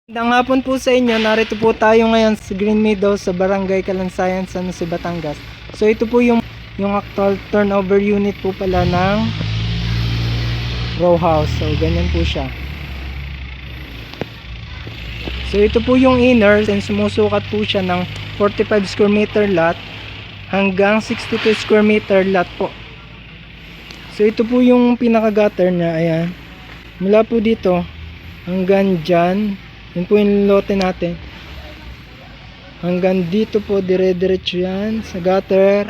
Magandang hapon po sa inyo. Narito po tayo ngayon sa Green Meadows sa Barangay Kalansayan, San Jose, Batangas. So ito po yung actual turnover unit po pala ng row house. So ganyan po siya. So ito po yung inner, and sumusukat po siya ng 45 square meter lot hanggang 62 square meter lot po. So ito po yung pinaka gutter niya, ayan. Mula po dito hanggang dyan. Yun po yung lote natin. Hanggang dito po, dire-diretso yan sa gutter.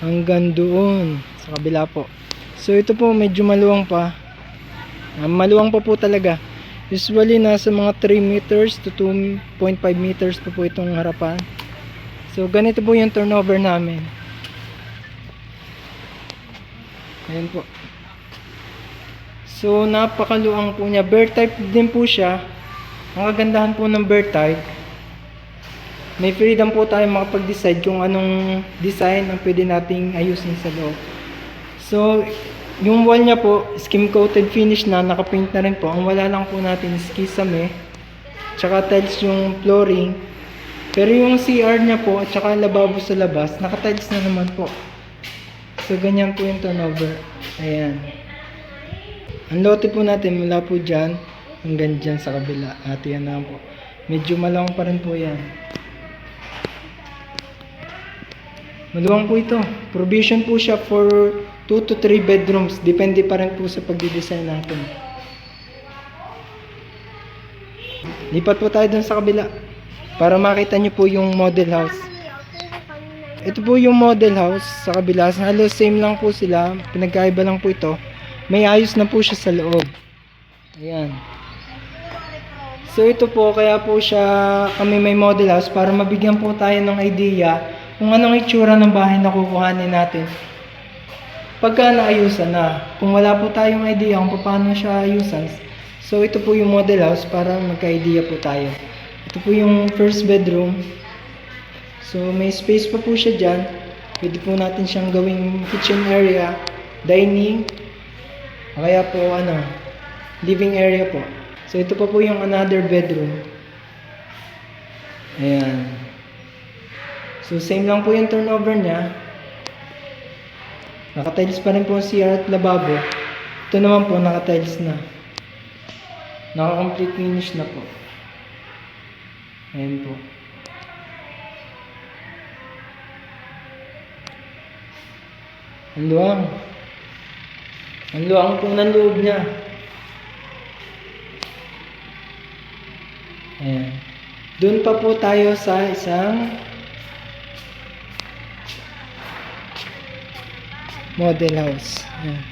Hanggang doon sa kabila po. So ito po medyo maluwang pa. Maluwang pa po talaga. Usually nasa mga 3 meters to 2.5 meters po itong harapan. So ganito po yung turnover namin. Ayan po. So napakaluwang po niya. Bear type din po siya. Ang kagandahan po ng bear type, may freedom po tayo makapag-decide kung anong design ang pwede nating ayusin sa loob. So, yung wall niya po, skim coated finish na, nakapaint na rin po. Ang wala lang po natin is kisame, tsaka tiles yung flooring. Pero yung CR niya po, at tsaka lababo sa labas, naka-tiles na naman po. So, ganyan po yung turnover. Ayan. Ang lote po natin mula po dyan hanggang dyan sa kabila. At yan na po. Medyo maluwang pa rin po yan. Maluwang po ito. Provision po siya for 2 to 3 bedrooms. Depende pa rin po sa pagdidesign natin. Lipat po tayo dun sa kabila para makita nyo po yung model house. Ito po yung model house sa kabila. Halos same lang po sila. Pinagkaiba lang po ito. May ayos na po siya sa loob. Ayan. So ito po, kaya po siya kami may model house para mabigyan po tayo ng idea kung anong itsura ng bahay na kukuhanin natin pagka naayusan na. Kung wala po tayong idea kung paano siya ayusan, so ito po yung model house para magka-idea po tayo. Ito po yung first bedroom. So may space pa po siya dyan. Pwede po natin siyang gawing kitchen area, dining, kaya po living area po. So ito pa po yung another bedroom. Ayan. So same lang po yung turnover niya. Naka-tiles pa rin po ang CR at lababo. Ito naman po naka-tiles na. Naka-complete finish na po. Ayan po. Ang luwang. Ang luwang po ng loob niya. Ayan. Doon pa po tayo sa isang model house. Ayan.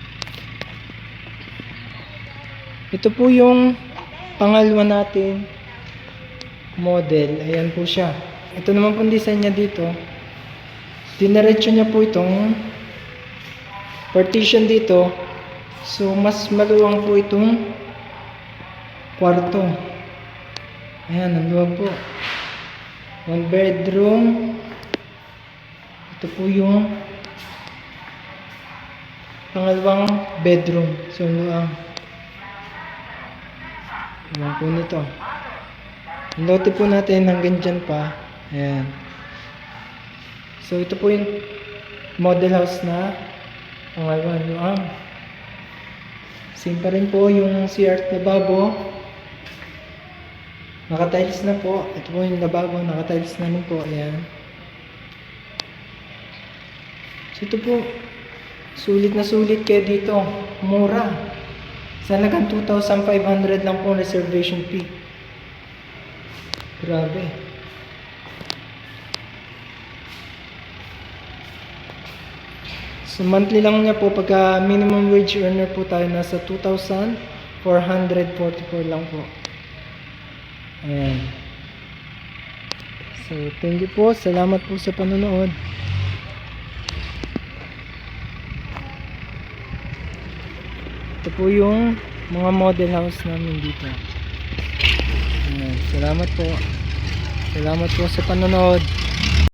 Ito po yung pangalawa natin model. Ayan po siya. Ito naman po design niya dito. Diniretso niya po itong partition dito. So mas maluwang po itong kwarto. Ayan, ang luwag po. 1 bedroom. Ito po yung pangalawang bedroom. So, luwag. Luwag po nito. Ang lote po natin hanggang dyan pa. Ayan. So, ito po yung model house na pangalawang luwag. Same pa rin po yung CR at lababo. Naka-tiles na po. Ito po yung lababo. Naka-tiles na rin po. Ayan. So ito po. Sulit na sulit kayo dito. Mura. Sa halagang 2,500 lang po reservation fee. Grabe. So monthly lang niya po. Pagka minimum wage earner po tayo, nasa 2,444 lang po. Ayan. So, thank you po. Salamat po sa panonood. Ito po yung mga model house namin dito. Ayan. Salamat po. Salamat po sa panonood.